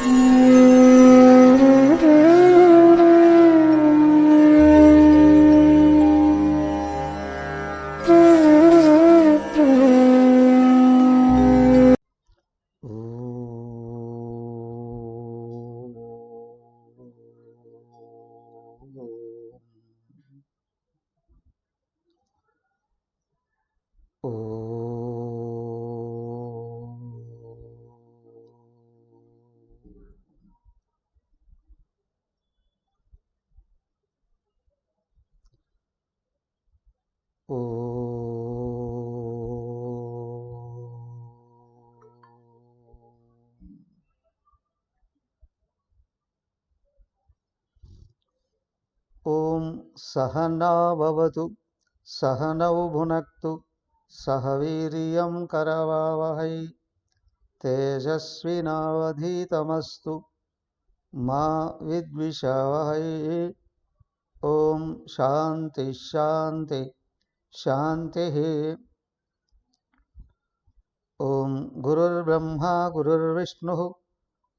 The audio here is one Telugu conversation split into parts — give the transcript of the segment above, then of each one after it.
ఓం సహనావవతు సహనౌ భునక్తు సహ వీర్యం కరవావహై తేజస్వినావధీతమస్తు మా విద్విషావహై. ఓం శాంతి శాంతి శాంతి. ఓం గురుర్బ్రహ్మా గురుర్విష్ణుః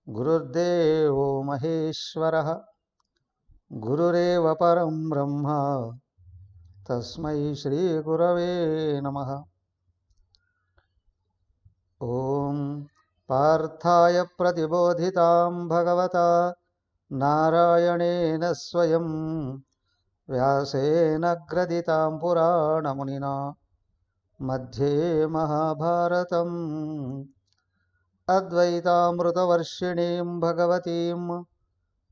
గురుర్దేవో మహేశ్వరః గురురేవ పరం బ్రహ్మ తస్మై శ్రీ గురవే నమః. ఓం పార్థాయ ప్రతిబోధితాం భగవతా నారాయణేన స్వయం వ్యాసేన గ్రథితాం పురాణమునినా మధ్యే మహాభారతం అద్వైతామృతవర్షిణీం భగవతీం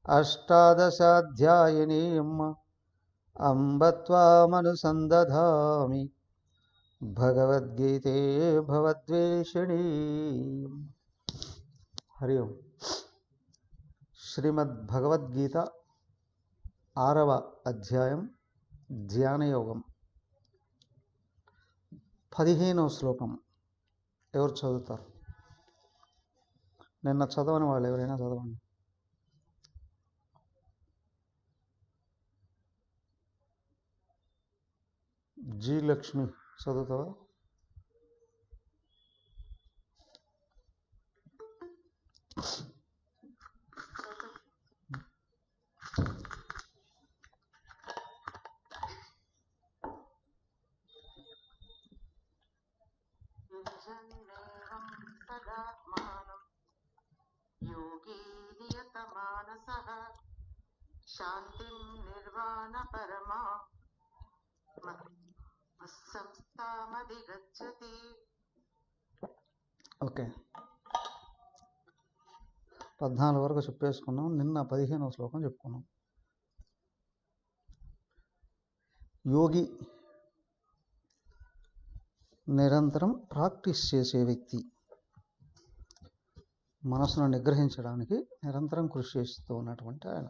అష్టాదశాధ్యాయినీం అంబ త్వామనుసందధామి భగవద్గీతే భవద్వేషిణీ. హరి ఓం. శ్రీమద్భగవద్గీత 6వ అధ్యాయం ధ్యానయోగం 15వ శ్లోకం. ఎవరు చదువుతారు? నిన్న చదవని వాళ్ళు ఎవరైనా చదవండి. జి లక్ష్మి చదువుతావా? యోగీ నియతమానసః శాంతిం నిర్వాణ పరమా సంస్థామధిగచ్చతి. ఓకే, 14 వరకు చెప్పేసుకున్నాం. నిన్న 15వ శ్లోకం చెప్పుకున్నాం. యోగి నిరంతరం ప్రాక్టీస్ చేసే వ్యక్తి, మనసును నిగ్రహించడానికి నిరంతరం కృషి చేస్తూ ఉన్నటువంటి ఆయన.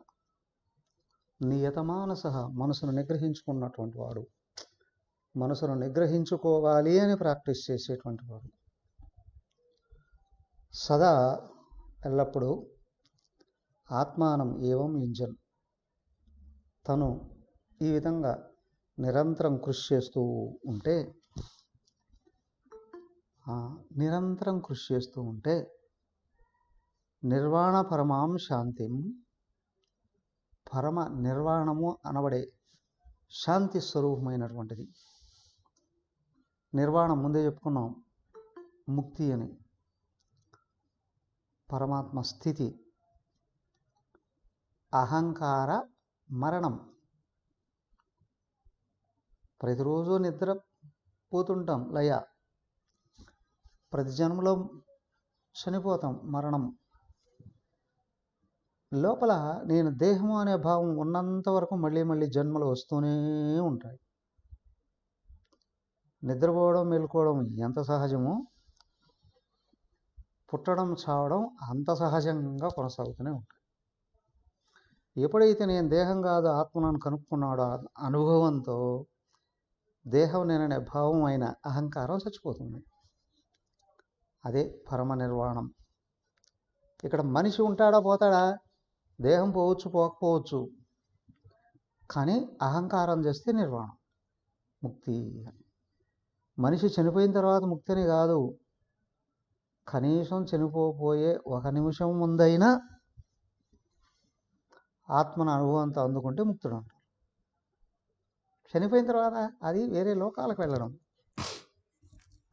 నియతమానస, మనసును నిగ్రహించుకున్నటువంటి వాడు, మనసును నిగ్రహించుకోవాలి అని ప్రాక్టీస్ చేసేటువంటి వాడు. సదా ఎల్లప్పుడూ ఆత్మానం ఏవం యుంజన్, తను ఈ విధంగా నిరంతరం కృషి చేస్తూ ఉంటే, నిర్వాణ పరమాం శాంతిం, పరమ నిర్వాణము అనబడే శాంతి స్వరూపమైనటువంటిది. నిర్వాణం ముందే చెప్పుకున్నాం, ముక్తి అని, పరమాత్మ స్థితి. అహంకార మరణం. ప్రతిరోజు నిద్ర పోతుంటాం, లయ. ప్రతి జన్మలో చనిపోతాం, మరణం. లోపల నేను దేహము అనే భావం ఉన్నంత వరకు మళ్ళీ మళ్ళీ జన్మలు వస్తూనే ఉంటాయి. నిద్రపోవడం మేలుకోవడం ఎంత సహజమో, పుట్టడం చావడం అంత సహజంగా కొనసాగుతూనే ఉంటాయి. ఎప్పుడైతే నేను దేహం కాదు ఆత్మను కనుక్కున్నాడో అనుభవంతో, దేహం నేననే భావం అయిన అహంకారం చచ్చిపోతుంది. అదే పరమ నిర్వాణం. ఇక్కడ మనిషి ఉంటాడా పోతాడా, దేహం పోవచ్చు పోకపోవచ్చు, కానీ అహంకారం చేస్తే నిర్వాణం, ముక్తి. మనిషి చనిపోయిన తర్వాత ముక్తిని కాదు, కనీసం చనిపోబోయే ఒక నిమిషం ముందైనా ఆత్మను అనుభవంతో అందుకుంటే ముక్తుడు అంటారు. చనిపోయిన తర్వాత అది వేరే లోకాలకు వెళ్ళడం.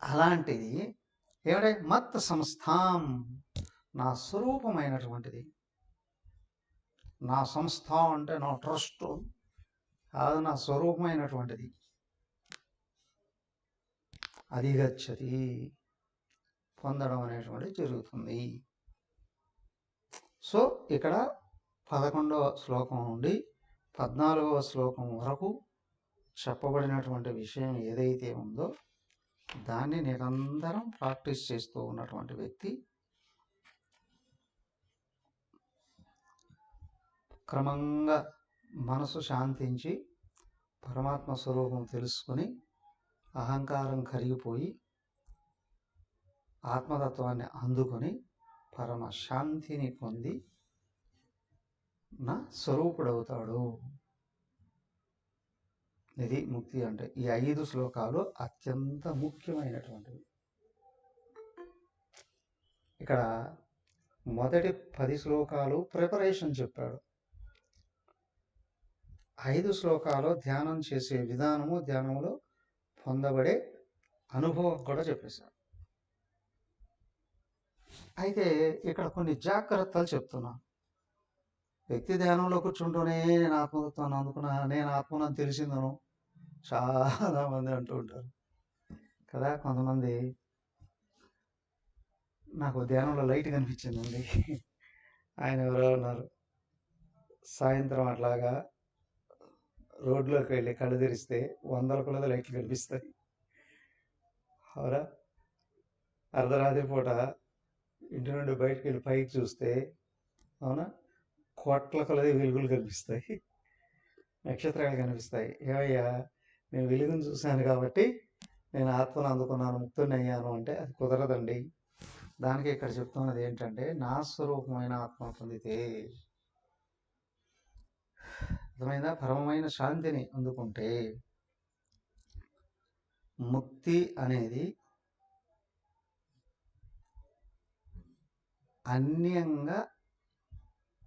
అలాంటిది ఏమిటంటే మత్ సంస్థాం, నా స్వరూపమైనటువంటిది. నా సంస్థ అంటే నా ట్రస్ట్, అది నా స్వరూపమైనటువంటిది. అది గచ్చతి, పొందడం అనేటువంటిది జరుగుతుంది. సో ఇక్కడ 11వ శ్లోకం నుండి 14వ శ్లోకం వరకు చెప్పబడినటువంటి విషయం ఏదైతే ఉందో దాన్ని నిరంతరం ప్రాక్టీస్ చేస్తూ ఉన్నటువంటి వ్యక్తి క్రమంగా మనసు శాంతించి పరమాత్మ స్వరూపం తెలుసుకొని అహంకారం కరిగిపోయి ఆత్మతత్వాన్ని అందుకొని పరమ శాంతిని పొంది నా స్వరూపుడవుతాడు. ఇది ముక్తి అంటే. ఈ 5 శ్లోకాలు అత్యంత ముఖ్యమైనటువంటివి. ఇక్కడ మొదటి 10 శ్లోకాలు ప్రిపరేషన్ చెప్పాడు. 5 శ్లోకాలు ధ్యానం చేసే విధానము, ధ్యానంలో పొందబడే అనుభవం కూడా చెప్పేశాడు. అయితే ఇక్కడ కొన్ని జాగ్రత్తలు చెప్తున్నాను. వ్యక్తి ధ్యానంలో కూర్చుంటూనే నేను ఆత్మతత్వాన్ని అందుకున్నా, నేను ఆత్మను తెలిసిందను చాలా మంది అంటూ ఉంటారు కదా. కొంతమంది నాకు ధ్యానంలో లైట్ కనిపించిందండి, ఆయన ఎవరో ఉన్నారు, సాయంత్రం అట్లాగా రోడ్లోకి వెళ్ళి కళ్ళు తెరిస్తే 100 కొలది లైట్లు కనిపిస్తాయి. అవునా? అర్ధరాత్రి పూట ఇంటి నుండి బయటకు వెళ్ళి పైకి చూస్తే అవునా కోట్ల కొలది వెలుగులు కనిపిస్తాయి, నక్షత్రాలు కనిపిస్తాయి. ఏమయ్యా, నేను వెలుగును చూశాను కాబట్టి నేను ఆత్మను అందుకున్నాను, ముక్తుని అయ్యాను అంటే అది కుదరదండి. దానికి ఇక్కడ చెప్తున్నది ఏంటంటే, నా స్వరూపమైన ఆత్మ పొందితే, అర్థమైందా, పరమమైన శాంతిని అందుకుంటే ముక్తి అనేది అన్యంగా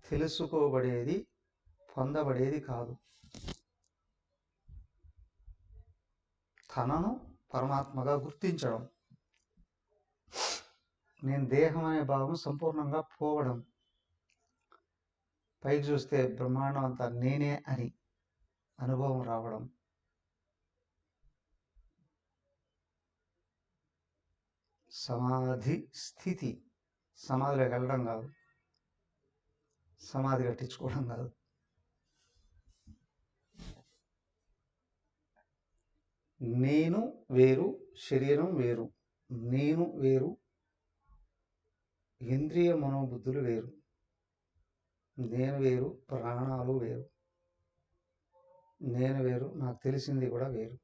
తెలుసుకోబడేది, పొందబడేది కాదు. తనను పరమాత్మగా గుర్తించడం, నేను దేహం అనే భావం సంపూర్ణంగా పోవడం, పైకి చూస్తే బ్రహ్మాండం అంతా నేనే అని అనుభవం రావడం, సమాధి స్థితి. సమాధిలోకి వెళ్ళడం కాదు, సమాధి కట్టించుకోవడం కాదు. నేను వేరు, శరీరం వేరు. నేను వేరు, ఇంద్రియ మనోబుద్ధులు వేరు. నేను వేరు, ప్రాణాలు వేరు. నేను వేరు, నాకు తెలిసింది కూడా వేరు.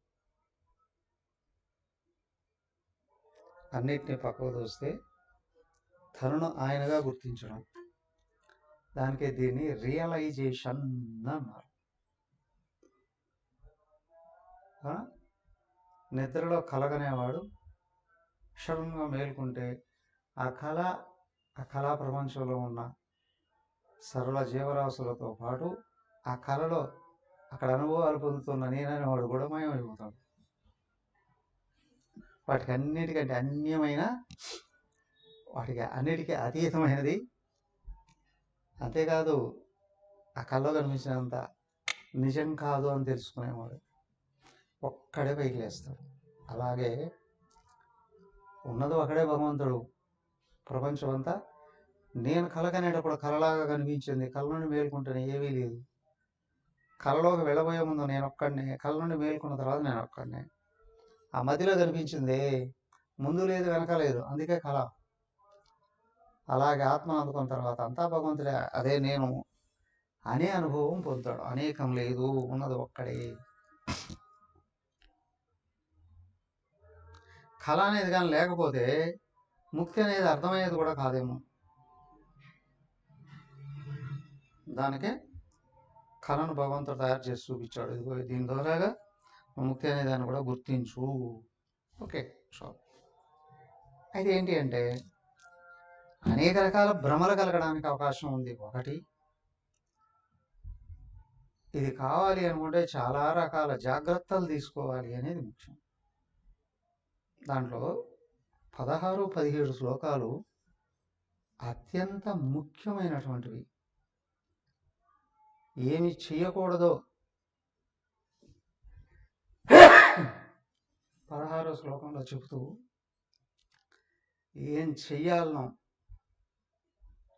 అన్నిటినీ పక్కకు చూస్తే తనను ఆయనగా గుర్తించడం, దానికే దీన్ని రియలైజేషన్ అన్నారు. నిద్రలో కలగనేవాడు క్షణంగా మేల్కొంటే ఆ కళా ప్రపంచంలో ఉన్న సరళ జీవరాశులతో పాటు ఆ కళలో అక్కడ అనుభవాలు పొందుతున్న నేననేవాడు కూడా మాయమైపోతాడు. వాటికి అన్నిటికంటే అన్యమైన, వాటికి అన్నిటికీ అతీతమైనది. అంతేకాదు ఆ కళలో కనిపించినంత నిజం కాదు అని తెలుసుకునేవాడు ఒక్కడే పైకి లేస్తాడు. అలాగే ఉన్నది ఒకడే భగవంతుడు. ప్రపంచం అంతా నేను కలగనేటప్పుడు కలలాగా కనిపించింది, కళ నుండి మేల్కొంటేనే ఏమీ లేదు. కళలోకి వెళ్ళబోయే ముందు నేను ఒక్కడినే, కళ నుండి మేల్కొన్న తర్వాత నేను ఒక్కడినే. ఆ మధ్యలో కనిపించిందే, ముందు లేదు వెనక లేదు, అందుకే కళ. అలాగే ఆత్మను అందుకున్న తర్వాత అంతా భగవంతుడే, అదే నేను అనే అనుభవం పొందుతాడు. అనేకం లేదు, ఉన్నది ఒక్కడే. కళ అనేది కానీ లేకపోతే ముక్తి అనేది అర్థమయ్యేది కూడా కాదేమో. దానికే కళను భగవంతుడు తయారు చేసి చూపించాడు. ఇదిగో దీని ద్వారాగా ముక్తి అనే దాన్ని కూడా గుర్తించు. Okay, sure. అయితే ఏంటి అంటే, అనేక రకాల భ్రమలు కలగడానికి అవకాశం ఉంది. ఒకటి, ఇది కావాలి అనుకుంటే చాలా రకాల జాగ్రత్తలు తీసుకోవాలి అనేది ముఖ్యం. దాంట్లో 16, 17 శ్లోకాలు అత్యంత ముఖ్యమైనటువంటివి. ఏమి చేయకూడదో 16వ శ్లోకంలో చెబుతూ, ఏం చెయ్యాలనో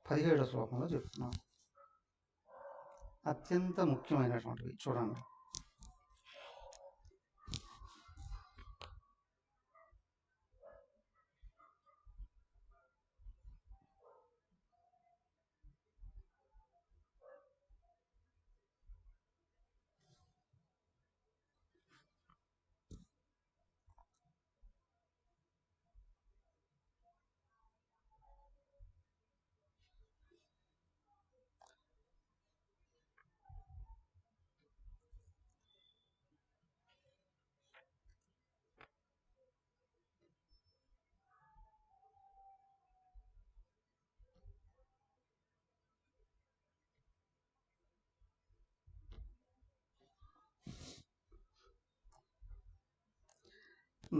17వ శ్లోకంలో చెప్తున్నాం. అత్యంత ముఖ్యమైనటువంటివి చూడండి.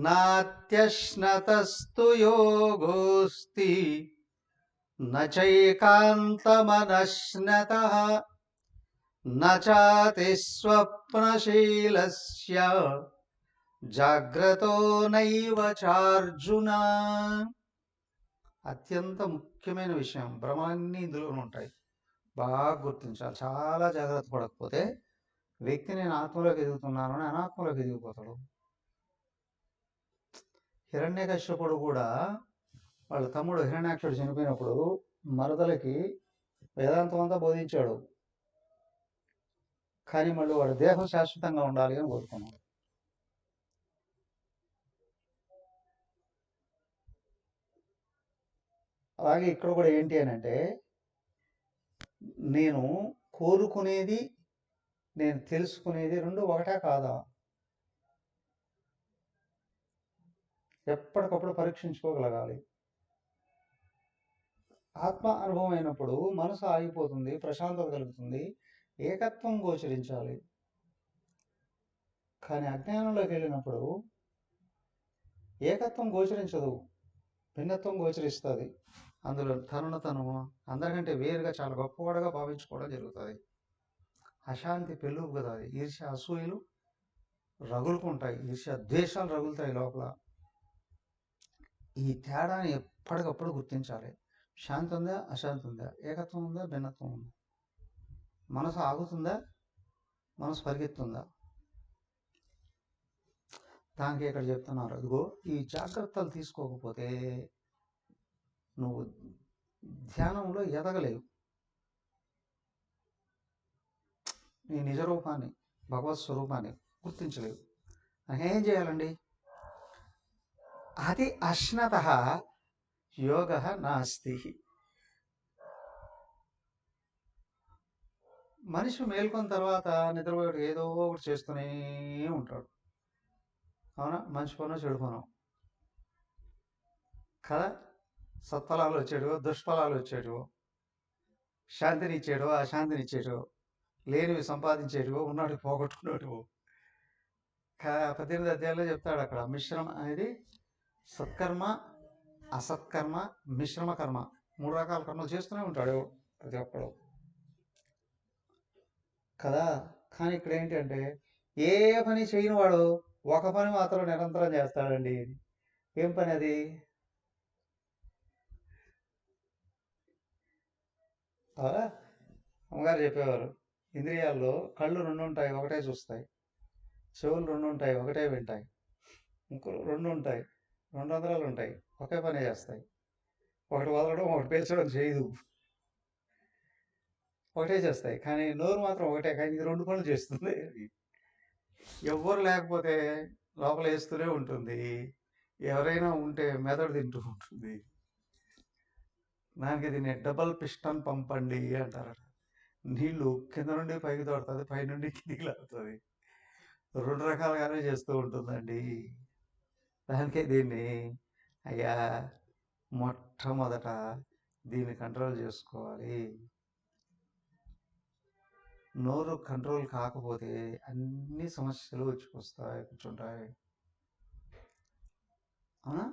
నాత్యశ్నతస్తు యోగోస్తి నచైకాంతమనశ్నతః నచాతి స్వప్నశీలస్య జాగ్రతో నైవ చార్జున. అత్యంత ముఖ్యమైన విషయం. భ్రమలన్నీ ఇందులోనే ఉంటాయి, బాగా గుర్తించాలి. చాలా జాగ్రత్త పడకపోతే వ్యక్తి నేను ఆత్మలోకి ఎదుగుతున్నాను అని అనాత్మలోకి ఎదిగిపోతాడు. హిరణ్యకశ్యపుడు కూడా వాళ్ళ తమ్ముడు హిరణ్యాక్షుడు చనిపోయినప్పుడు మరదలకి వేదాంతం అంతా బోధించాడు. కానీ మళ్ళీ వాడు దేహం శాశ్వతంగా ఉండాలి అని కోరుకున్నాడు. అలాగే ఇక్కడ కూడా ఏంటి అని అంటే, నేను కోరుకునేది నేను తెలుసుకునేది రెండు ఒకటే కాదా? ఎప్పటికప్పుడు పరీక్షించుకోగలగాలి. ఆత్మ అనుభవం అయినప్పుడు మనసు ఆగిపోతుంది, ప్రశాంతత కలుగుతుంది, ఏకత్వం గోచరించాలి. కానీ అజ్ఞానంలోకి వెళ్ళినప్పుడు ఏకత్వం గోచరించదు, భిన్నత్వం గోచరిస్తుంది. అందులో తను అందరికంటే వేరుగా చాలా గొప్పవాడుగా భావించుకోవడం జరుగుతుంది. అశాంతి పెళ్ళుగుతుంది, ఈర్ష్య అసూయలు రగులుకుంటాయి, ఈర్ష్య ద్వేషాలు రగులుతాయి లోపల. ఈ తేడాని ఎప్పటికప్పుడు గుర్తించాలి. శాంతి ఉందా, అశాంతి ఉందా, ఏకత్వం ఉందా, భిన్నత్వం ఉందా, మనసు ఆగుతుందా, మనసు పరిగెత్తుందా? దానికి ఇక్కడ చెప్తున్నారు, అదిగో ఈ జాగ్రత్తలు తీసుకోకపోతే నువ్వు ధ్యానంలో ఎదగలేవు. నీ నిజరూపాన్ని, భగవత్ స్వరూపాన్ని గుర్తించలేవు. ఏం చేయాలండి? అది అశ్నత యోగ నాస్తి. మనిషి మేల్కొన్న తర్వాత నిద్రపోయాడు ఏదో ఒకటి చేస్తూనే ఉంటాడు. అవునా? మంచి పనో చెడు పనో కదా. సత్ఫలాలు వచ్చేటివో దుష్ఫలాలు వచ్చేటివో, శాంతిని ఇచ్చేటో అశాంతిని ఇచ్చేటో, లేనివి సంపాదించేటివో ఉన్నటివి పోగొట్టుకునేటివో. 18 అధ్యాయంలో చెప్తాడు అక్కడ. మిశ్రమ అనేది సత్కర్మ, అసత్కర్మ, మిశ్రమ కర్మ, 3 రకాల కర్మలు చేస్తూనే ఉంటాడు ప్రతి ఒక్కడు కదా. కానీ ఇక్కడ ఏంటంటే, ఏ పని చేయని వాడు ఒక పని మాత్రం నిరంతరం చేస్తాడండి. ఏం పని అది? అమ్మగారు చెప్పేవారు, ఇంద్రియాల్లో కళ్ళు 2 ఉంటాయి, ఒకటే చూస్తాయి. చెవులు 2 ఉంటాయి, ఒకటే వింటాయి. ముక్కులు 2 ఉంటాయి, 2 రంధ్రాలు ఉంటాయి, ఒకే పని చేస్తాయి. ఒకటి వదలడం, ఒకటి పేల్చడం చేయదు, ఒకటే చేస్తాయి. కానీ నోరు మాత్రం ఒకటే, కానీ ఇది 2 పనులు చేస్తుంది. ఎవ్వరు లేకపోతే లోపల వేస్తూనే ఉంటుంది, ఎవరైనా ఉంటే మెదడు తింటూ ఉంటుంది. దానికి దీన్ని డబల్ పిస్టన్ పంప్ అండి అంటారు. నీళ్లు కింద నుండి పైకి తోడుతుంది, పై నుండి కిందికి లాగుతుంది. 2 రకాలుగానే చేస్తూ ఉంటుందండి. దానికే దీన్ని అయ్యా మొట్టమొదట దీన్ని కంట్రోల్ చేసుకోవాలి. నోరు కంట్రోల్ కాకపోతే అన్ని సమస్యలు వచ్చి కూర్చుంటాయి. అవునా?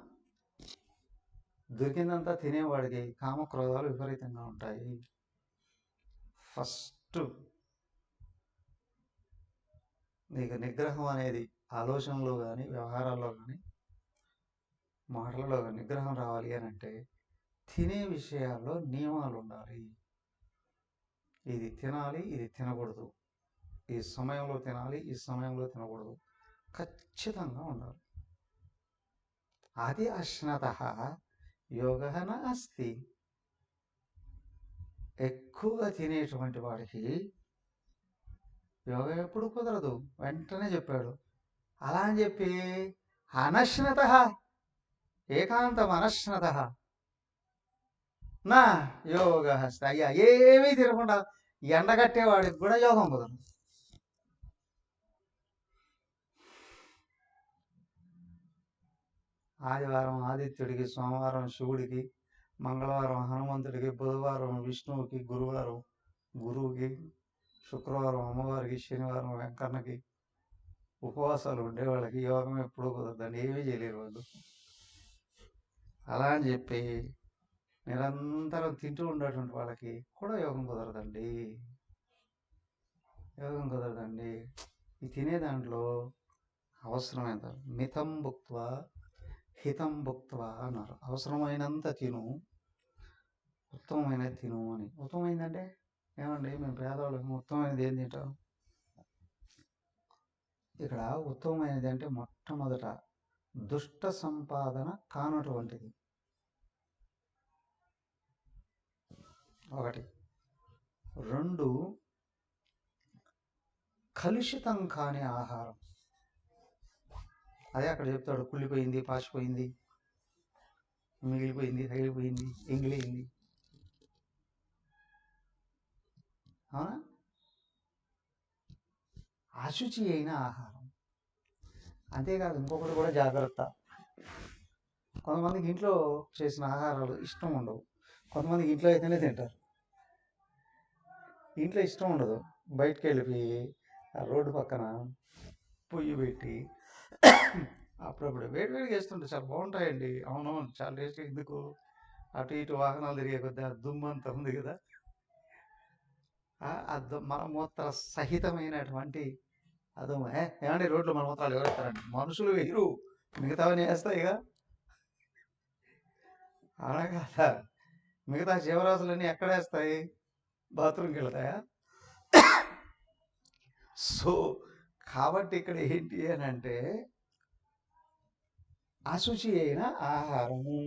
దొరికిందంతా తినేవాడికి కామక్రోధాలు విపరీతంగా ఉంటాయి. ఫస్ట్ నీకు నిగ్రహం అనేది ఆలోచనలో కానీ వ్యవహారాల్లో కానీ మాటలలో కానీ నిగ్రహం రావాలి అని అంటే తినే విషయాల్లో నియమాలు ఉండాలి. ఇది తినాలి, ఇది తినకూడదు, ఈ సమయంలో తినాలి, ఈ సమయంలో తినకూడదు, ఖచ్చితంగా ఉండాలి. అది అశ్నతః యోగః నాస్తి. ఎక్కువగా తినేటువంటి వాడికి యోగం ఎప్పుడు కుదరదు. వెంటనే చెప్పాడు. అలా అని చెప్పి అనశ్నతః ఏకాంతం అనశ్నతః నా యోగ అయ్యా ఏమీ తినకుండా ఎండగట్టేవాడికి కూడా యోగం కుదరదు. ఆదివారం ఆదిత్యుడికి, సోమవారం శివుడికి, మంగళవారం హనుమంతుడికి, బుధవారం విష్ణువుకి, గురువారం గురువుకి, శుక్రవారం అమ్మవారికి, శనివారం వెంకన్నకి ఉపవాసాలు ఉండేవాళ్ళకి యోగం ఎప్పుడూ కుదరదండి. ఏమీ చేయలేరు వాళ్ళు. అలా అని చెప్పి నిరంతరం తింటూ ఉండేటువంటి వాళ్ళకి కూడా యోగం కుదరదండి. యోగం కుదరదండి. ఈ తినే దాంట్లో అవసరమైన మితం భుక్త్వా హితం భుక్త్వా అన్నారు. అవసరమైనంత తిను, ఉత్తమమైనది తిను అని. ఉత్తమమైందంటే ఏమండి, మేము పేదవాళ్ళకి ఉత్తమమైనది ఏం తింటాం? ఇక్కడ ఉత్తమమైనది అంటే మొట్టమొదట దుష్ట సంపాదన కానటువంటిది ఒకటి. 2 కలుషితం కాని ఆహారం. అదే అక్కడ చెప్తాడు. కుళ్ళిపోయింది, పాచిపోయింది, మిగిలిపోయింది, తగిలిపోయింది, ఎంగిలింది. అవునా? అశుచి అయిన ఆహారం. అంతేకాదు ఇంకొకటి కూడా జాగ్రత్త. కొంతమందికి ఇంట్లో చేసిన ఆహారాలు ఇష్టం ఉండవు. కొంతమందికి ఇంట్లో అయితేనే తింటారు. ఇంట్లో ఇష్టం ఉండదు. బయటకు వెళ్ళిపోయి ఆ రోడ్డు పక్కన పొయ్యి పెట్టి అప్పుడప్పుడు వేడివేడిగా వేస్తుంటే చాలా బాగుంటాయండి. అవునవును, చాలా టేస్ట్. ఎందుకు అటు ఇటు వాహనాలు తిరిగే కొద్ది ఆ దుమ్ము అంతా ఉంది కదా, మలమూత్ర సహితమైనటువంటి అదుము. ఏమంటే రోడ్లు మలమూత్రాలు ఎవరు వేస్తారండి? మనుషులు వేయరు, మిగతావన్నీ వేస్తాయిగా. అలా కాదా? మిగతా జీవరాశులన్నీ ఎక్కడ వేస్తాయి? బాత్రూమ్కి వెళ్తాయా? సో కాబట్టి ఇక్కడ ఏంటి అని అంటే అశుచి అయిన ఆహారము,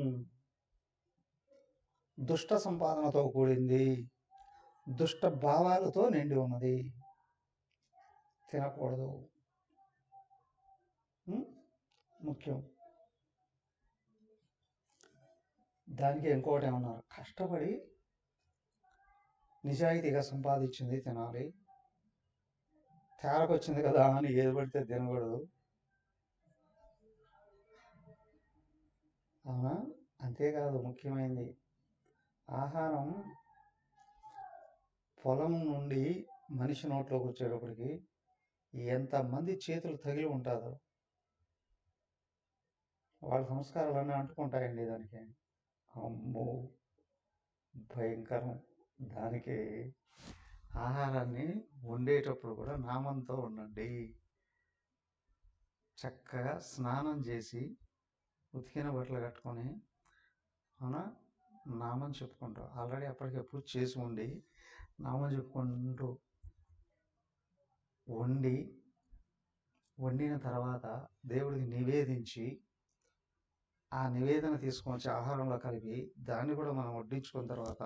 దుష్ట సంపాదనతో కూడింది, దుష్ట భావాలతో నిండి ఉన్నది, తినకూడదు. ముఖ్యం. దానికి ఇంకోటి ఏమన్నారు? కష్టపడి నిజాయితీగా సంపాదించింది తినాలి. తేరకొచ్చింది కదా అని ఏది పడితే తినకూడదు. అవునా? అంతేకాదు ముఖ్యమైనది ఆహారం పొలం నుండి మనిషి నోట్లోకి వచ్చేటప్పటికి ఎంతమంది చేతులు తగిలి ఉంటుందో వాళ్ళ సంస్కారాలన్నీ అంటుకుంటాయండి దానికి. అమ్మో భయంకరం. దానికి ఆహారాన్ని వండేటప్పుడు కూడా నామంతో ఉండండి. చక్కగా స్నానం చేసి ఉతికిన బట్టలు కట్టుకొని అవునా నామం చెప్పుకుంటాం. ఆల్రెడీ అప్పటికే పూజ చేసి ఉండి నామం చెప్పుకుంటూ వండిన తర్వాత దేవుడికి నివేదించి ఆ నివేదన తీసుకొని వచ్చి ఆహారంలో కలిపి దాన్ని కూడా మనం వడ్డించుకున్న తర్వాత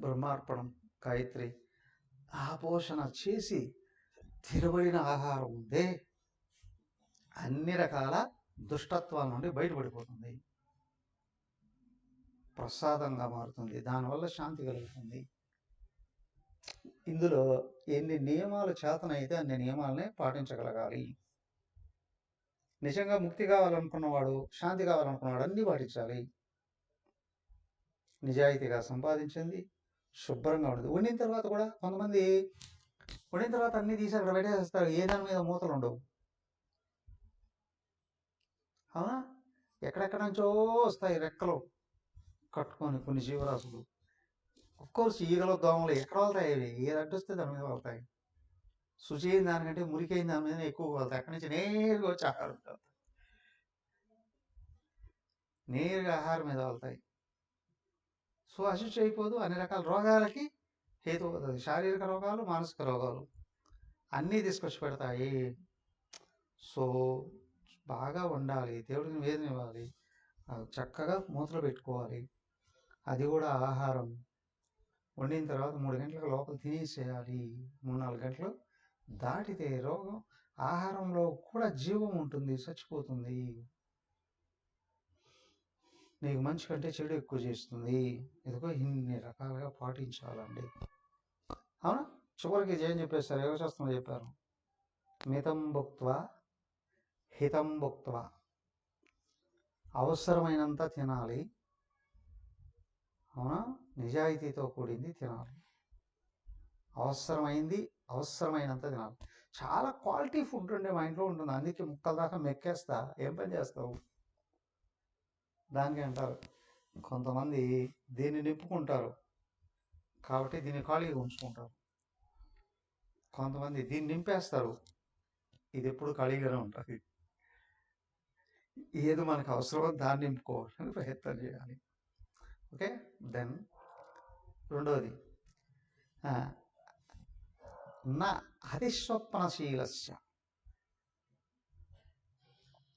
బ్రహ్మార్పణం గాయత్రి ఆపోషణ చేసి తినబడిన ఆహారం ఉందే అన్ని రకాల దుష్టత్వాల నుండి బయటపడిపోతుంది, ప్రసాదంగా మారుతుంది, దానివల్ల శాంతి కలుగుతుంది. ఇందులో ఎన్ని నియమాలు చేతనైతే అన్ని నియమాలనే పాటించగలగాలి. నిజంగా ముక్తి కావాలనుకున్నవాడు, శాంతి కావాలనుకున్నవాడు అన్నీ పాటించాలి. నిజాయితీగా సంపాదించింది శుభ్రంగా ఉంటుంది. వండిన తర్వాత కూడా కొంతమంది వండిన తర్వాత అన్నీ తీసి అక్కడ పెట్టేస్తారు, ఏ దాని మీద మూతలు ఉండవు. అవునా? ఎక్కడెక్కడ నుంచో వస్తాయి రెక్కలు కట్టుకొని కొన్ని జీవరాశులు. కోర్స్ ఈగలు దోమలు ఎక్కడ వెళ్తాయి, అవి ఏది అడ్డొస్తే దాని మీద వెళ్తాయి. శుచి అయిన దానికంటే మురికైన దాని మీద ఎక్కువ వెళ్తాయి. అక్కడి నుంచి నేరుగా వచ్చి ఆహారం మీద వెళ్తాయి. నేరుగా ఆహారం మీద వెళ్తాయి. సో అశుచి అయిపోదు, అన్ని రకాల రోగాలకి హేతు అవుతుంది. శారీరక రోగాలు, మానసిక రోగాలు అన్నీ తీసుకొచ్చి పెడతాయి. సో బాగా వండాలి, దేవుడికి నివేదన ఇవ్వాలి, చక్కగా మూతలు పెట్టుకోవాలి. అది కూడా ఆహారం వండిన తర్వాత 3 గంటలకు లోపల తినేసేయాలి. 3-4 గంటలు దాటితే రోగం ఆహారంలో కూడా జీవం ఉంటుంది, చచ్చిపోతుంది. నీకు మంచి కంటే చెడు ఎక్కువ చేస్తుంది. ఇదిగో ఇన్ని రకాలుగా పాటించాలండి. అవునా? చివరికి ఏం చెప్పేస్తారు, యోగశాస్త్రంలో చెప్పారు, మితం భుక్త్వా హితం భుక్త్వా. అవసరమైనంత తినాలి. అవునా? నిజాయితీతో కూడింది తినాలి. అవసరమైనంత తినాలి. చాలా క్వాలిటీ ఫుడ్ ఉండే మా ఇంట్లో ఉంటుంది, అందుకే ముక్కల దాకా మెక్కేస్తా. ఏం పని చేస్తావు దానికి అంటారు. కొంతమంది దీన్ని నింపుకుంటారు కాబట్టి దీన్ని ఖాళీగా ఉంచుకుంటారు. కొంతమంది దీన్ని నింపేస్తారు, ఇది ఎప్పుడు ఖాళీగానే ఉంటుంది. ఏది మనకు అవసరమో దాన్ని నింపుకోవాలని ప్రయత్నం చేయాలి. ఓకే. దెన్ రెండవది, నా అతిస్వప్నశీలస్య.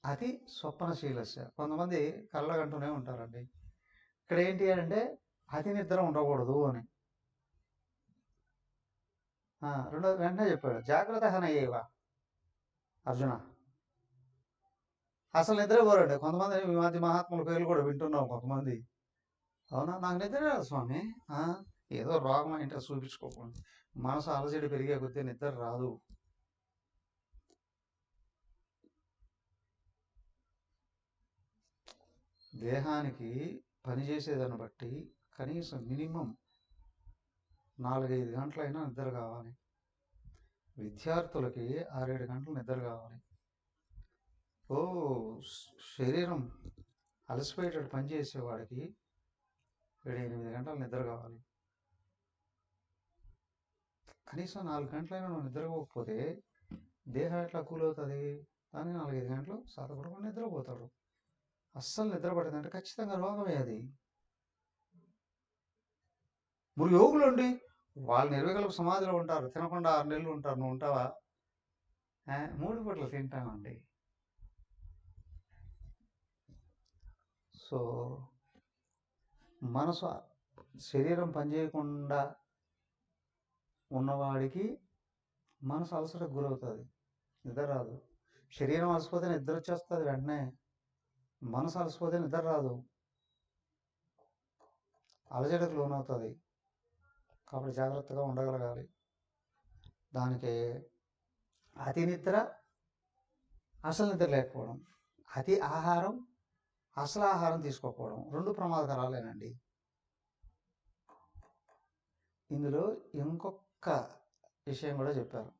అతి స్వప్నశీలస్య. కొంతమంది కళ్ళగంటూనే ఉంటారండి. ఇక్కడ ఏంటి అంటే అతి నిద్ర ఉండకూడదు అని. రెండోది వెంటనే చెప్పాడు, జాగ్రత్త హనయేవ అర్జున. అసలు నిద్ర పోరండి కొంతమంది. ఈ మధ్య మహాత్ముల పేర్లు కూడా వింటున్నాం కొంతమంది. అవునా? నాకు నిద్ర రాదు స్వామి. ఏదో రోగం ఏంటో చూపించుకోకుండా మనసు అలజడి పెరిగే కొద్దీ నిద్ర రాదు. దేహానికి పనిచేసేదాన్ని బట్టి కనీసం మినిమం 4-5 గంటలైనా నిద్ర కావాలి. విద్యార్థులకి 6-7 గంటలు నిద్ర కావాలి. శరీరం అలసిపోయేటట్టు పనిచేసేవాడికి 7-8 గంటలు నిద్ర కావాలి. కనీసం 4 గంటలైనా నువ్వు నిద్రపోకపోతే దేహం ఎట్లా కూలవుతుంది? దానికి 4-5 గంటలు సాధపడకుండా నిద్రపోతాడు. అస్సలు నిద్ర పడదంటే ఖచ్చితంగా రోగమే అది. మరి యోగులు అండి, వాళ్ళు నిర్వికల్ప సమాధిలో ఉంటారు, తినకుండా 6 నెలలు ఉంటారు. నువ్వు ఉంటావా? 3 పూటలు తింటామండి. సో మనసు శరీరం పనిచేయకుండా ఉన్నవాడికి మనసు అలసటకు గురవుతుంది, నిద్ర రాదు. శరీరం అలసిపోతే నిద్ర వచ్చేస్తుంది వెంటనే, మనసు అలసిపోతే నిద్ర రాదు, అలజడికి లోనవుతుంది. కాబట్టి జాగ్రత్తగా ఉండగలగాలి. దానికి అతి నిద్ర, అసలు నిద్ర లేకపోవడం, అతి ఆహారం, అసలు ఆహారం తీసుకోకపోవడం 2 ప్రమాదకరాలేనండి. ఇందులో ఇంకొక విషయం కూడా చెప్పారు.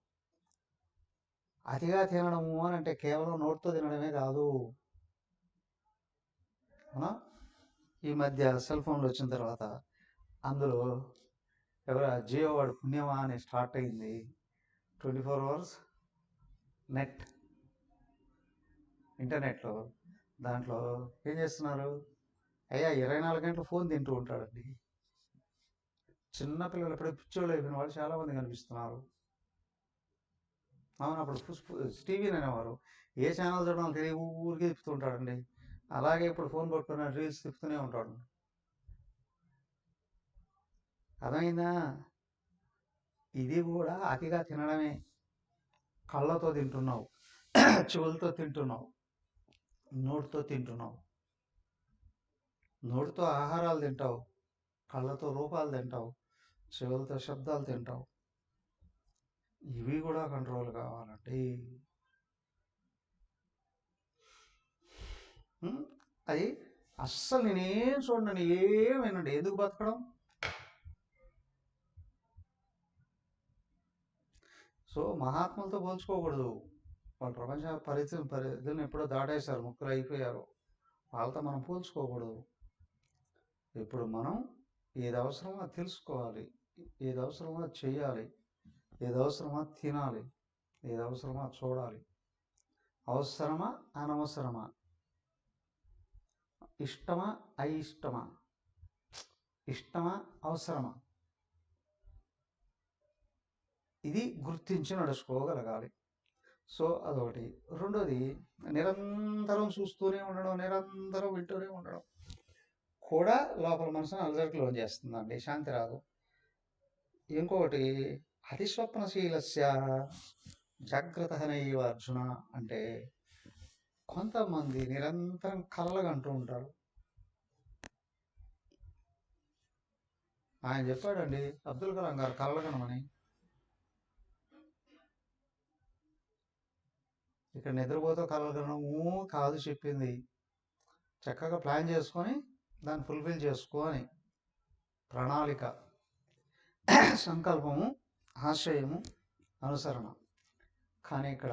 అతిగా తినడము అని అంటే కేవలం నోటితో తినడమే కాదు. అవునా? ఈ మధ్య సెల్ ఫోన్లు వచ్చిన తర్వాత అందులో జియో వాడు పుణ్యమా అని స్టార్ట్ అయింది. 24 hours నెట్, ఇంటర్నెట్లో. దాంట్లో ఏం చేస్తున్నారు, 24 గంటలు ఫోన్ తింటూ ఉంటాడండి. చిన్నపిల్లలు ఎప్పుడూ పిచ్చోళ్ళు అయిపోయిన వాళ్ళు చాలామంది కనిపిస్తున్నారు. అవును, అప్పుడు టీవీని అనేవారు, ఏ ఛానల్ చూడాలని తెలియ ఊరికే తిప్పుతూ ఉంటాడండి. అలాగే ఇప్పుడు ఫోన్ పట్టుకున్న రీల్స్ తిప్పుతూనే ఉంటాడు. అర్థమైందా? ఇది కూడా అతిగా తినడమే. కళ్ళతో తింటున్నావు, చెవులతో తింటున్నావు, నోటితో తింటున్నావు. నోటితో ఆహారాలు తింటావు, కళ్ళతో రూపాలు తింటావు, చెవులతో శబ్దాలు తింటావు. ఇవి కూడా కంట్రోల్ కావాలండి. అది అస్సలు నేనేం చూడండి, ఏం వినండి, ఎందుకు బతకడం? సో మహాత్ములతో పోల్చుకోకూడదు. వాళ్ళు ప్రపంచ పరిధిని ఎప్పుడో దాటేశారు, ముక్కులు అయిపోయారు. వాళ్ళతో మనం పోల్చుకోకూడదు. ఇప్పుడు మనం ఏది అవసరమో అది తెలుసుకోవాలి, ఏది అవసరమో అది చెయ్యాలి, ఏది అవసరమో అది తినాలి, ఏది అవసరమో అది చూడాలి. అవసరమా అనవసరమా, ఇష్టమా అయిష్టమా, ఇష్టమా అవసరమా, ఇది గుర్తించి నడుచుకోగలగాలి. సో అదొకటి. రెండోది, నిరంతరం చూస్తూనే ఉండడం, నిరంతరం వింటూనే ఉండడం కూడా లోపల మనసును అలజడికి లోన్ చేస్తుందండి, శాంతి రాదు. ఇంకొకటి, అతిస్వప్నశీలస్య జాగ్రత్త నైవ అర్జున అంటే, కొంతమంది నిరంతరం కలలుగంటూ ఉంటారు. ఆయన చెప్పాడండి, అబ్దుల్ కలాం గారు, కలలుగనమని. ఇక్కడ నిద్రపోతూ కలలుగనము కాదు చెప్పింది, చక్కగా ప్లాన్ చేసుకొని దాన్ని ఫుల్ఫిల్ చేసుకో అని. ప్రణాళిక, సంకల్పము, ఆశయము, అనుసరణ. కానీ ఇక్కడ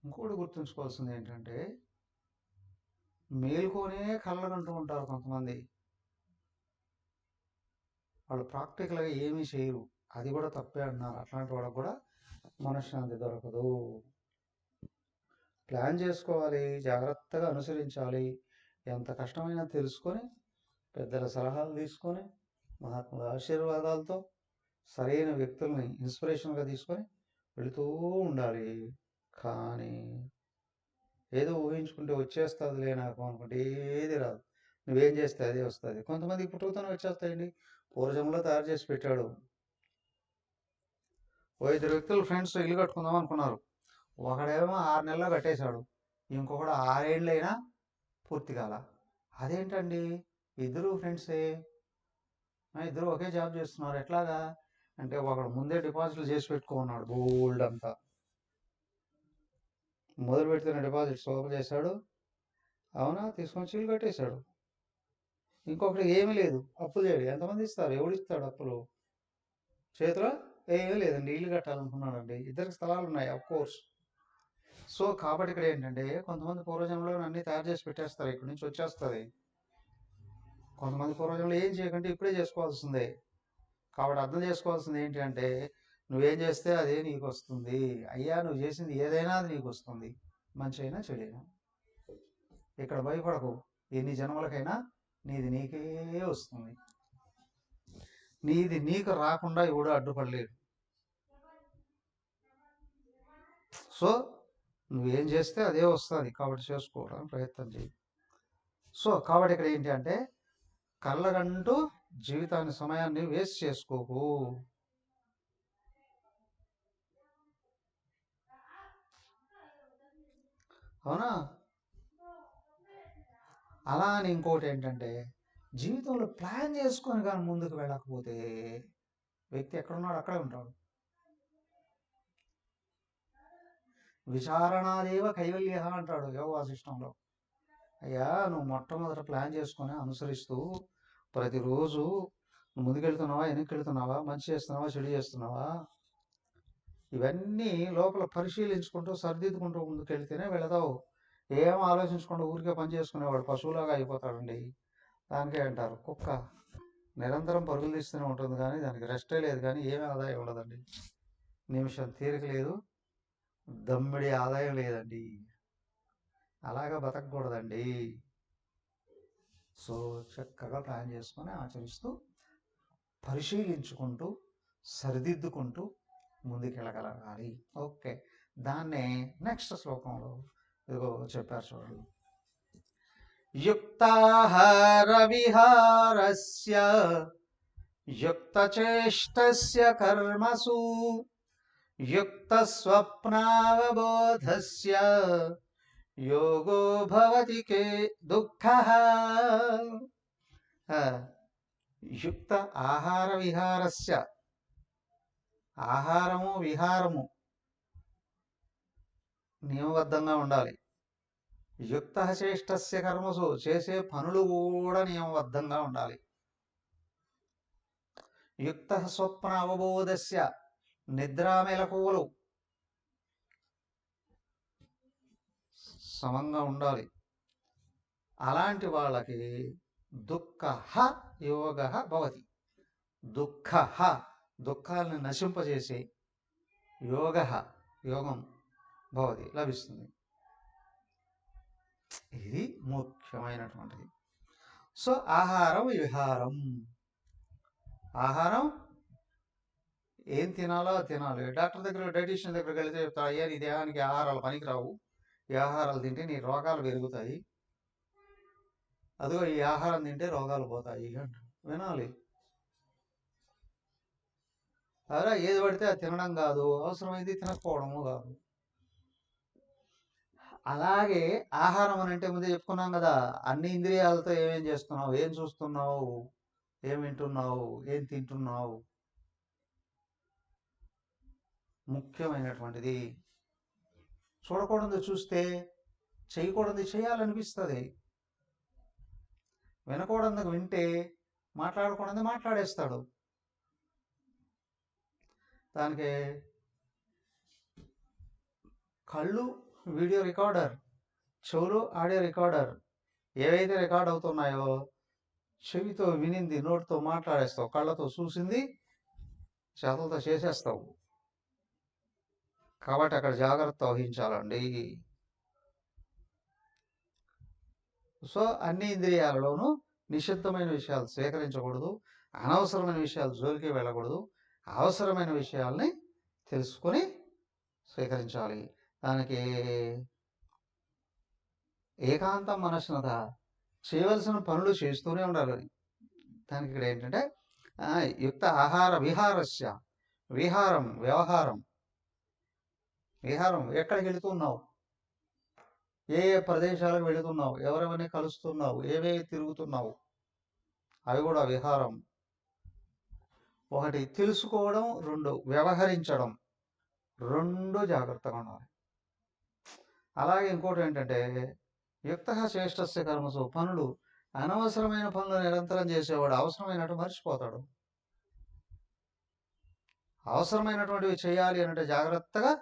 ఇంకోటి గుర్తుంచుకోవాల్సింది ఏంటంటే, మేల్కొనే కలలుగంటూ ఉంటారు కొంతమంది. వాళ్ళు ప్రాక్టికల్గా ఏమీ చేయరు, అది కూడా తప్పే అన్నారు. అట్లాంటి వాళ్ళకు కూడా మనశ్శాంతి దొరకదు. ప్లాన్ చేసుకోవాలి, జాగ్రత్తగా అనుసరించాలి, ఎంత కష్టమైనా తెలుసుకొని, పెద్దల సలహాలు తీసుకొని, మహాత్ముల ఆశీర్వాదాలతో సరైన వ్యక్తుల్ని ఇన్స్పిరేషన్గా తీసుకొని వెళుతూ ఉండాలి. కానీ ఏదో ఊహించుకుంటే వచ్చేస్తుంది నాకు అనుకుంటే ఏది రాదు. నువ్వేం చేస్తే అదే వస్తుంది. కొంతమందికి పుట్టుకతోనే వచ్చేస్తాయండి, పూర్వజంలో తయారు చేసి పెట్టాడు. ఓ ఇద్దరు వ్యక్తులు ఫ్రెండ్స్ ఇల్లు కట్టుకుందాం అనుకున్నారు. ఒకడేమో 6 నెలల్లో కట్టేశాడు, ఇంకొకడు 6 ఏళ్ళైనా పూర్తి కాల. అదేంటండి, ఇద్దరు ఫ్రెండ్సే, ఇద్దరు ఒకే జాబ్ చేస్తున్నారు, ఎట్లాగా అంటే, ఒకడు ముందే డిపాజిట్లు చేసి పెట్టుకున్నాడు గోల్డ్ అంతా. మొదలు పెడితేనే డిపాజిట్ సోపర్ చేశాడు, అవునా, తీసుకొని ఇల్లు కట్టేశాడు. ఇంకొకటి ఏమీ లేదు, అప్పులు చేయడు. ఎంతమంది ఇస్తారు, ఎవడు ఇస్తాడు అప్పులు? చేతిలో ఏమీ లేదండి, ఇల్లు కట్టాలనుకున్నాడండి. ఇద్దరికి స్థలాలు ఉన్నాయి, అఫ్ కోర్స్. సో కాబట్టి ఇక్కడ ఏంటంటే, కొంతమంది పూర్వజంలో అన్ని తయారు చేసి పెట్టేస్తారు, ఇక్కడి నుంచి వచ్చేస్తుంది. కొంతమంది పూర్వజంలో ఏం చేయకంటే ఇప్పుడే చేసుకోవాల్సిందే. కాబట్టి అర్థం చేసుకోవాల్సింది ఏంటి అంటే, నువ్వేం చేస్తే అదే నీకు వస్తుంది. అయ్యా, నువ్వు చేసింది ఏదైనా అది నీకు వస్తుంది, మంచి అయినా చెడైనా. ఇక్కడ భయపడకు, ఎన్ని జన్మలకైనా నీది నీకే వస్తుంది. నీది నీకు రాకుండా ఎవడు అడ్డుపడలేడు. సో నువ్వేం చేస్తే అదే వస్తుంది, కాబట్టి చేసుకోవడానికి ప్రయత్నం చేయి. సో కాబట్టి ఇక్కడ ఏంటి అంటే, కళ్ళగంటూ జీవితాన్ని, సమయాన్ని వేస్ట్ చేసుకోకు. అవునా? అలా అని ఇంకోటి ఏంటంటే, జీవితంలో ప్లాన్ చేసుకొని కానీ ముందుకు వెళ్ళకపోతే వ్యక్తి ఎక్కడున్నాడు అక్కడే ఉంటాడు. విచారణాదేవ కైవల్య అంటాడు యోగ వాసిష్టంలో. అయ్యా, నువ్వు మొట్టమొదట ప్లాన్ చేసుకొని అనుసరిస్తూ ప్రతిరోజు ముందుకెళ్తున్నావా, వెనక్కి వెళ్తున్నావా, మంచి చేస్తున్నావా, చెడు చేస్తున్నావా, ఇవన్నీ లోపల పరిశీలించుకుంటూ సరిదిద్దుకుంటూ ముందుకెళ్తేనే వెళతావు. ఏం ఆలోచించకుండా ఊరికే పని చేసుకునేవాడు పశువులాగా అయిపోతాడండి. దానికే అంటారు కుక్క నిరంతరం పరుగులు తీస్తూనే ఉంటుంది, కానీ దానికి రెస్టే లేదు, కానీ ఏమీ ఆదాయం ఉండదండి. నిమిషం తీరిక లేదు, దమ్మిడి ఆదాయం లేదండి. అలాగా బతకూడదండి. సో చక్కగా ప్లాన్ చేసుకొని ఆచరిస్తూ, పరిశీలించుకుంటూ, సరిదిద్దుకుంటూ ముందుకెళ్ళగలగాలి. ఓకే, దాన్నే నెక్స్ట్ శ్లోకంలో ఇదిగో చెప్పారు చూడండి. యుక్తాహార విహారస్య యుక్తచేష్టస్య కర్మసు యుక్త స్వప్నావబోధస్య యోగో భవతి కే దుఃఖః. యుక్త ఆహార విహారస్య, ఆహారము విహారము నియమబద్ధంగా ఉండాలి. యుక్త చేష్టస్య కర్మసు, చేసే పనులు కూడా నియమబద్ధంగా ఉండాలి. యుక్త స్వప్న అవబోధస్య, నిద్రా మెలకువలు సమంగా ఉండాలి. అలాంటి వాళ్ళకి దుఃఖ యోగ భవతి. దుఃఖ దుఃఖాలను నశింపజేసే యోగం భవతి లభిస్తుంది. ఇది ముఖ్యమైనటువంటిది. సో ఆహారం విహారం, ఆహారం ఏం తినాలో తినాలి. డాక్టర్ దగ్గర డైటీషియన్ దగ్గరికి వెళితే చెప్తాడు, అయ్యా నీ దేహానికి ఆహారాలు పనికిరావు, ఈ ఆహారాలు తింటే నీ రోగాలు పెరుగుతాయి, అదిగో ఈ ఆహారం తింటే రోగాలు పోతాయి అంట. వినాలి. అలా ఏది పడితే అది తినడం కాదు, అవసరమైంది తినకపోవడము కాదు. అలాగే ఆహారం అని అంటే ముందే చెప్పుకున్నాం కదా, అన్ని ఇంద్రియాలతో ఏమేం చేస్తున్నావు, ఏం చూస్తున్నావు, ఏం వింటున్నావు, ఏం తింటున్నావు, ముఖ్యమైనటువంటిది. చూడకూడదు చూస్తే, చేయకూడదు చేయాలనిపిస్తుంది, వినకూడదు వింటే, మాట్లాడకూడదు మాట్లాడేస్తాడు. దానికి కళ్ళు వీడియో రికార్డర్, చెవులు ఆడియో రికార్డర్. ఏవైతే రికార్డ్ అవుతున్నాయో చెవితో వినింది నోటితో మాట్లాడేస్తావు, కళ్ళతో చూసింది చేతులతో చేసేస్తావు. కాబట్టి అక్కడ జాగ్రత్త వహించాలండి. సో అన్ని ఇంద్రియాలలోనూ నిషిద్ధమైన విషయాలు స్వీకరించకూడదు, అనవసరమైన విషయాలు జోలికి వెళ్ళకూడదు, అవసరమైన విషయాల్ని తెలుసుకొని స్వీకరించాలి. దానికి ఏకాంతం మనస్సునత, చేయవలసిన పనులు చేస్తూనే ఉండాలి. దానికి ఇక్కడ ఏంటంటే యుక్త ఆహార విహారస్య, విహారం వ్యవహారం. విహారం ఎక్కడికి వెళుతున్నావు, ఏ ఏ ప్రదేశాలకు వెళుతున్నావు, ఎవరెవరిని కలుస్తున్నావు, ఏవేవి తిరుగుతున్నావు, అవి కూడా విహారం. ఒకటి తెలుసుకోవడం, రెండు వ్యవహరించడం, రెండు జాగ్రత్తగా ఉండాలి. అలాగే ఇంకోటి ఏంటంటే యుక్త శ్రేష్టస్య కర్మసు, పనులు అనవసరమైన పనులు నిరంతరం చేసేవాడు అవసరమైనట్టు మర్చిపోతాడు. అవసరమైనటువంటివి చేయాలి అంటే జాగ్రత్తగా,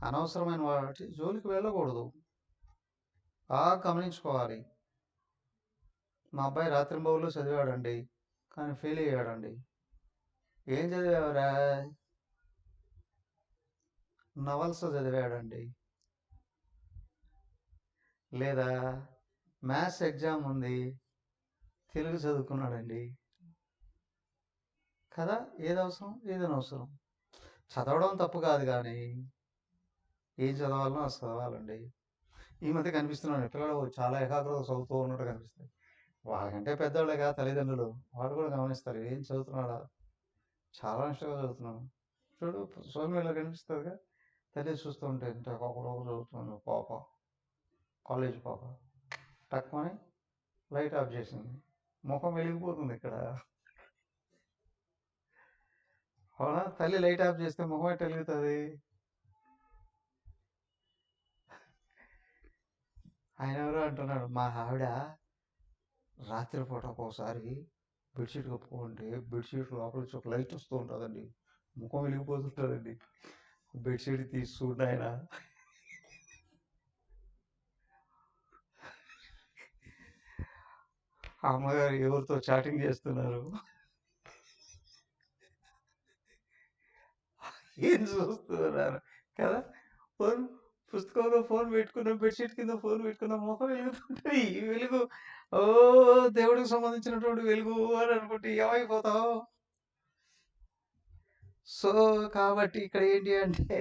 అనవసరమైన వాటి జోలికి వెళ్ళకూడదు. బాగా గమనించుకోవాలి. మా అబ్బాయి రాత్రింబవులు చదివాడండి, కానీ ఫెయిల్ అయ్యాడండి. ఏం చదివావురా? నవల్స్ చదివాడండి. లేదా మ్యాథ్స్ ఎగ్జామ్ ఉంది, తెలుగు చదువుకున్నాడండి. కదా, ఏది అవసరం ఏదైనా అవసరం. చదవడం తప్పు కాదు, కానీ ఏం చదవాలనో అది చదవాలండి. ఈ మధ్య కనిపిస్తున్నాడు పిల్లలు చాలా ఏకాగ్రత చదువుతూ ఉన్నట్టు కనిపిస్తుంది. వాళ్ళకంటే పెద్దవాళ్ళేగా తల్లిదండ్రులు, వాళ్ళు కూడా గమనిస్తారు ఏం చదువుతున్నాడా, చాలా ఇష్టంగా చదువుతున్నాను. చూడు సోషల్ మీడియాలో కనిపిస్తుందిగా, తల్లి చూస్తూ ఉంటే ఒకరోజు చదువుతున్నాను పాప, కాలేజ్ పాప, టక్కుమని లైట్ ఆఫ్ చేసింది, ముఖం వెలిగిపోతుంది ఇక్కడ. అవునా, తల్లి లైట్ ఆఫ్ చేస్తే ముఖం ఎట్ట వెలుగుతుంది? ఆయన ఎవరో అంటున్నాడు, మా ఆవిడ రాత్రిపూట ఒక్కోసారి బెడ్షీట్ కప్పుకుంటే బెడ్షీట్ లోపల నుంచి ఒక లైట్ వస్తూ ఉంటుందండి, ముఖం వెలిగిపోతుంటుందండి. బెడ్షీట్ తీసుకుంటే ఆయన అమ్మగారు ఎవరితో చాటింగ్ చేస్తున్నారు, ఏం చూస్తున్నారు కదా. ఫోన్, పుస్తకంలో ఫోన్ పెట్టుకున్నాం, బెడ్షీట్ కింద ఫోన్ పెట్టుకున్నాం, ముఖం వెలుగుతుంటుంది. ఈ వెలుగు ఓ దేవుడికి సంబంధించినటువంటి వెలుగు అని అనుకుంటే ఏమైపోతావు. సో కాబట్టి ఇక్కడ ఏంటి అంటే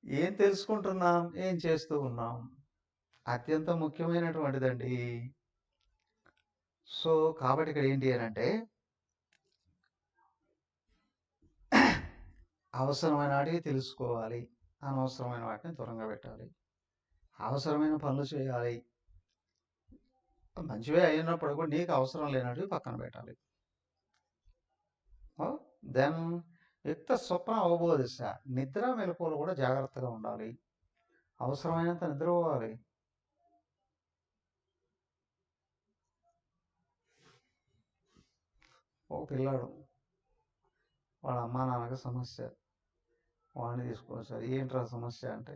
ఏం తెలుసుకుంటున్నాం, ఏం చేస్తూ ఉన్నాం, అత్యంత ముఖ్యమైనటువంటిదండి. సో కాబట్టి ఇక్కడ ఏంటి అని అంటే అవసరమైన వాటికి తెలుసుకోవాలి, అనవసరమైన వాటిని దూరంగా పెట్టాలి, అవసరమైన పనులు చేయాలి, మంచివే అయినప్పుడు కూడా నీకు అవసరం లేనట్టు పక్కన పెట్టాలి. దెన్ యుక్త స్వప్న అవబోధిస్త, నిద్ర మెలకువలు కూడా జాగ్రత్తగా ఉండాలి. అవసరమైనంత నిద్రపోవాలి. ఒక పిల్లాడు వాళ్ళ అమ్మా నాన్నకి సమస్య, వాడిని తీసుకొని సార్ ఏంట్రా సమస్య అంటే,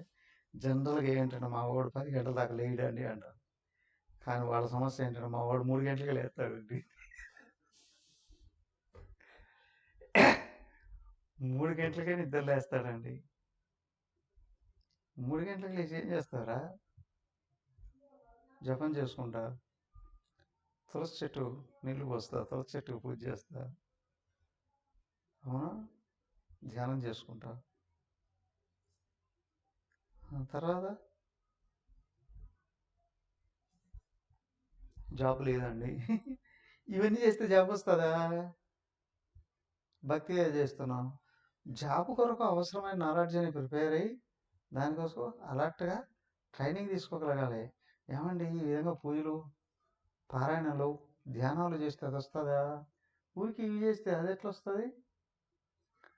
జనరల్గా ఏంటంటే మా వాడు 10 గంటల దాకా లేయడండి అంటారు. కానీ వాళ్ళ సమస్య ఏంటంటే మా వాడు 3 గంటలకే లేస్తాడండి. 3 గంటలకే నిద్ర లేస్తాడండి. 3 గంటలకు లేచి ఏం చేస్తారా? జపం చేసుకుంటా, తులసి చెట్టు నీళ్ళు పోస్తా, తులసి చెట్టుకు పూజ చేస్తా, అవునా, ధ్యానం చేసుకుంటా. తర్వాత జాబ్ లేదండి. ఇవన్నీ చేస్తే జాబ్ వస్తుందా? భక్తిగా చేస్తున్నాం. జాబ్ కొరకు అవసరమైన నాలెడ్జ్ని ప్రిపేర్ అయ్యి దానికోసం అలర్ట్గా ట్రైనింగ్ తీసుకోగలగాలి. ఏమండి ఈ విధంగా పూజలు, పారాయణలు, ధ్యానాలు చేస్తే అది వస్తుందా? ఊరికి ఇవి చేస్తే అది ఎట్లా వస్తుంది?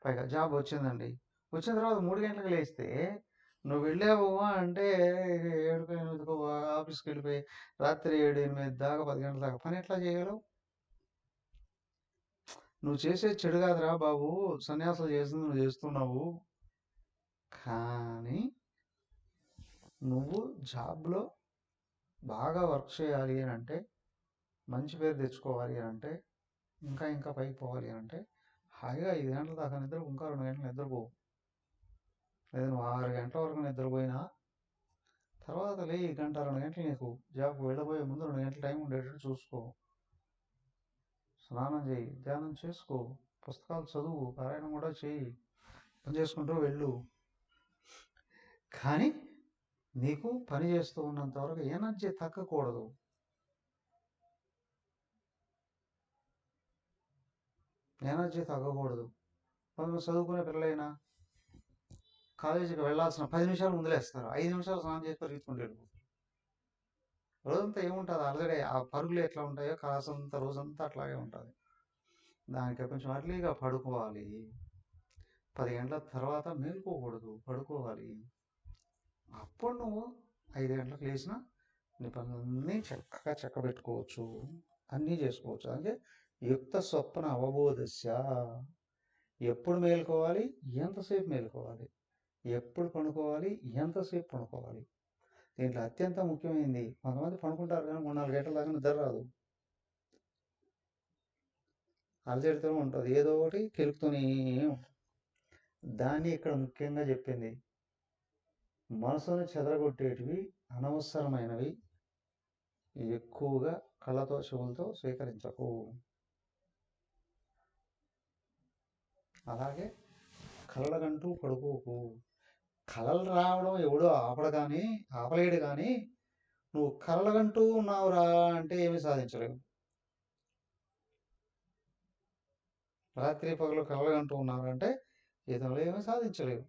పైగా జాబ్ వచ్చిందండి, వచ్చిన తర్వాత 3 గంటలకు లేస్తే నువ్వు వెళ్ళావు అంటే 7 8 ఆఫీస్కి వెళ్ళిపోయి రాత్రి 7 8 దాకా 10 గంటల దాకా పని ఎట్లా చేయగలవు? నువ్వు చేసేది చెడు కాదురా బాబు, సన్యాసాలు చేసింది నువ్వు చేస్తున్నావు. కానీ నువ్వు జాబ్లో బాగా వర్క్ చేయాలి అని అంటే, మంచి పేరు తెచ్చుకోవాలి అని అంటే, ఇంకా ఇంకా పైకి పోవాలి అని అంటే హాయిగా 5 గంటల దాకా నిద్ర, ఇంకా 2 గంటలు నిద్రపో. లేదా నువ్వు 6 గంటల వరకు నిద్రపోయినా తర్వాత లే 1 గంట 2 గంటలు నీకు జాబ్కి వెళ్ళబోయే ముందు 2 గంటల టైం ఉండేటట్టు చూసుకో. స్నానం చేయి, ధ్యానం చేసుకో, పుస్తకాలు చదువు, పారాయణం కూడా చేయి, పని చేసుకుంటూ వెళ్ళు. కానీ నీకు పని చేస్తూ ఉన్నంత వరకు ఎనర్జీ తగ్గకూడదు. ఎనర్జీ తగ్గకూడదు. కొంచెం చదువుకునే పిల్లలైనా కాలేజీకి వెళ్ళాల్సిన 10 నిమిషాలు ముందులేస్తారు, 5 నిమిషాలు స్నానం చేసి పరిగెత్తుకుంటూ వెళ్ళిపోతారు. రోజంతా ఏముంటుంది ఆల్రెడీ, ఆ పరుగులు ఎట్లా ఉంటాయో కాసంతా రోజంతా అట్లాగే ఉంటుంది. దానికి కొంచెం అర్లీగా పడుకోవాలి. 10 గంటల తర్వాత మేలుకోకూడదు, పడుకోవాలి. అప్పుడు నువ్వు 5 గంటలకు లేచిన నీ పనులన్నీ చక్కగా చక్కబెట్టుకోవచ్చు, అన్నీ చేసుకోవచ్చు. అంటే యుక్త స్వప్న అవబోధస్య. ఎప్పుడు మేలుకోవాలి, ఎంతసేపు మేలుకోవాలి, ఎప్పుడు పడుకోవాలి, ఎంతసేపు పడుకోవాలి. దీంట్లో అత్యంత ముఖ్యమైనది, కొంతమంది పడుకుంటారు కానీ 3-4 గంటల దాకా నిద్ర రాదు, అలజడితో ఉంటుంది, ఏదో ఒకటి కెలుకుతూనే ఉంటుంది. దాన్ని ఇక్కడ ముఖ్యంగా చెప్పింది, మనసును చెదరగొట్టేటివి, అనవసరమైనవి ఎక్కువగా కళ్ళతో చెవులతో స్వీకరించకు. అలాగే కళ్ళగంటూ పడుకోకు. కళలు రావడం ఎవడో ఆపలేడు కానీ నువ్వు కళ్ళగంటూ ఉన్నావురా అంటే ఏమీ సాధించలేవు. రాత్రి పగలు కళ్ళగంటూ ఉన్నారంటే జీవితంలో ఏమీ సాధించలేవు.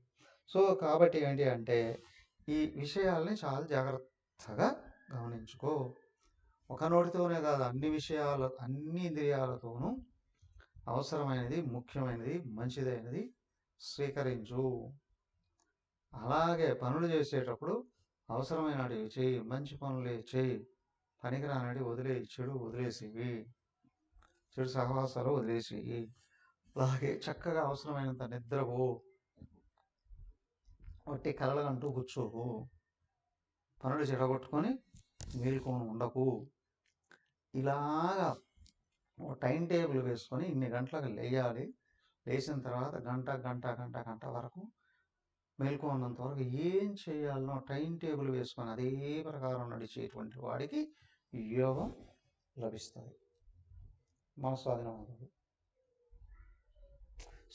సో కాబట్టి ఏంటి అంటే ఈ విషయాల్ని చాలా జాగ్రత్తగా గమనించుకో. ఒక నోటితోనే కాదు, అన్ని ఇంద్రియాలతోనూ అవసరమైనది, ముఖ్యమైనది, మంచిదైనది స్వీకరించు. అలాగే పనులు చేసేటప్పుడు అవసరమైనవి చేయి, మంచి పనులే చేయి, పనికిరానవి వదిలేయి, చెడు వదిలేసేవి, చెడు సహవాసాలు వదిలేసేయి. అలాగే చక్కగా అవసరమైనంత నిద్రపో, ఒట్టి కలలుగంటూ కూర్చోకు, పనులు చెడగొట్టుకొని మేలుకొని ఉండకు. ఇలాగా టైం టేబుల్ వేసుకొని ఇన్ని గంటలకు లేయాలి, లేచిన తర్వాత గంట వరకు మేల్కొన్నంత వరకు ఏం చేయాలనో టైం టేబుల్ వేసుకొని అదే ప్రకారం నడిచేటువంటి వాడికి యోగం లభిస్తుంది, మన స్వాధీనం అవుతుంది.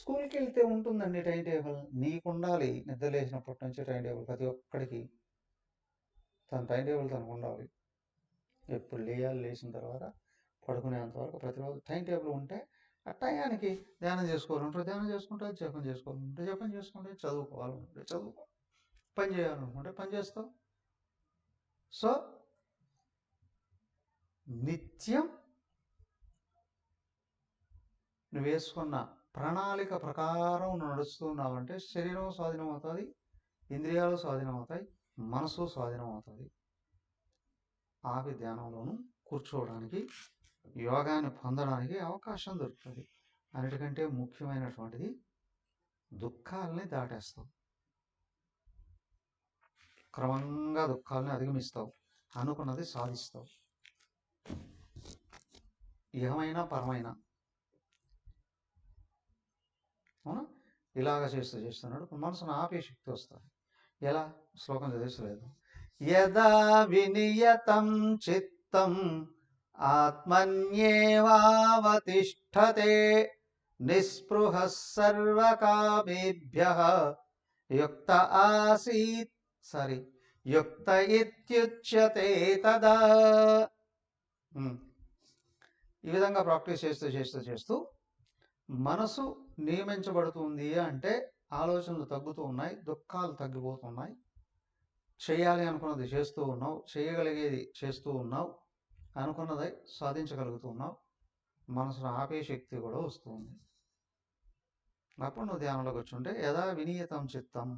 స్కూల్కి వెళ్తే ఉంటుందండి టైం టేబుల్, నీకు ఉండాలి. నిద్ర లేచినప్పటి నుంచి టైం టేబుల్, ప్రతి ఒక్కడికి తన టైం టేబుల్ తనకు ఉండాలి. ఎప్పుడు లేయాలి, లేచిన తర్వాత పడుకునేంత వరకు ప్రతిరోజు టైం టేబుల్ ఉంటే ఆ టయానికి ధ్యానం చేసుకోవాలంటే ధ్యానం చేసుకుంటే, జపం చేసుకోవాలంటే జపం చేసుకుంటే, చదువుకోవాలనుకుంటే చదువుకో, పని చేయాలనుకుంటే పని చేస్తావు. సో నిత్యం నువ్వు వేసుకున్న ప్రణాళిక ప్రకారం నడుస్తున్నావంటే శరీరం స్వాధీనం అవుతుంది, ఇంద్రియాలు స్వాధీనం అవుతాయి, మనసు స్వాధీనం అవుతుంది. ఆపి ధ్యానంలోనూ కూర్చోవడానికి, యోగాన్ని పొందడానికి అవకాశం దొరుకుతుంది. అన్నిటికంటే ముఖ్యమైనటువంటిది దుఃఖాలని దాటేస్తావు, క్రమంగా దుఃఖాలని అధిగమిస్తావు, అనుకున్నది సాధిస్తావు. ఇహమైనా పరమైనా. అవునా? ఇలాగ చేస్తున్నాడు. మనసును ఆపే శక్తి వస్తుంది. ఎలా? శ్లోకం చదివిస్తలేదు. యదా వినియతం చిత్తం ఆత్మన్యేవావతిష్ఠతే నిస్పృహ సర్వకామేభ్యః యుక్త యుక్త ఇత్యుచ్యతే తదా. ఈ విధంగా ప్రాక్టీస్ చేస్తూ మనసు నియమించబడుతుంది అంటే ఆలోచనలు తగ్గుతూ ఉన్నాయి, దుఃఖాలు తగ్గిపోతున్నాయి, చేయాలి అనుకున్నది చేస్తూ ఉన్నావు, చేయగలిగేది చేస్తూ ఉన్నావు, అనుకున్నది సాధించగలుగుతున్నావు, మనసును ఆపే శక్తి కూడా వస్తుంది. అప్పుడు నువ్వు ధ్యానంలోకి వచ్చుంటే యదా వినియతం చిత్తం,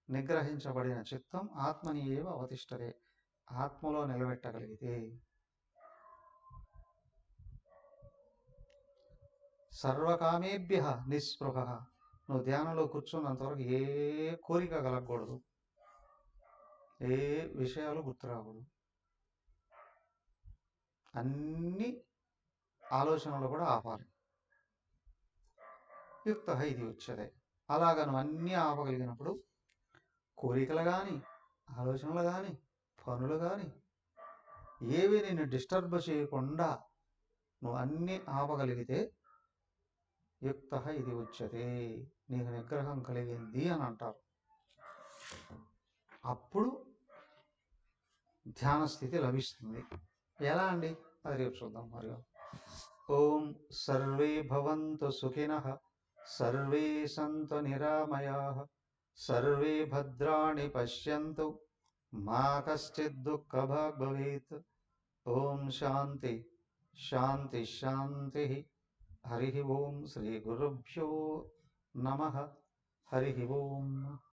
నిగ్రహించబడిన చిత్తం ఆత్మని ఏవ అవతిష్టరే, ఆత్మలో నిలబెట్టగలిగితే, సర్వకామేభ్య నిస్పృహ, నువ్వు ధ్యానంలో కూర్చున్నంతవరకు ఏ కోరిక కలగకూడదు, ఏ విషయాలు గుర్తురాకూడదు, అన్ని ఆలోచనలు కూడా ఆపాలి. యుక్త ఇది ఉచ్యతే. అలాగా నువ్వు అన్నీ ఆపగలిగినప్పుడు కోరికలు కానీ, ఆలోచనలు కానీ, పనులు కానీ ఏవి నిన్ను డిస్టర్బ్ చేయకుండా నువ్వు అన్నీ ఆపగలిగితే యుక్త ఇది ఉచ్యతే, నీకు నిగ్రహం కలిగింది అని అంటారు. అప్పుడు ధ్యాన స్థితి లభిస్తుంది. ఎలా అండి? అది రేపు చూద్దాం. మరియు ఓం సర్వే భవంతు సుఖినః, సర్వే సంతు నిరామయాః, సర్వే భద్రాణి పశ్యంతు, మా కశ్చిద్ దుఃఖభాగ్ భవేత్. ఓం శాంతి శాంతి శాంతి. హరి ఓం. శ్రీ గురుభ్యో నమః. హరి ఓం.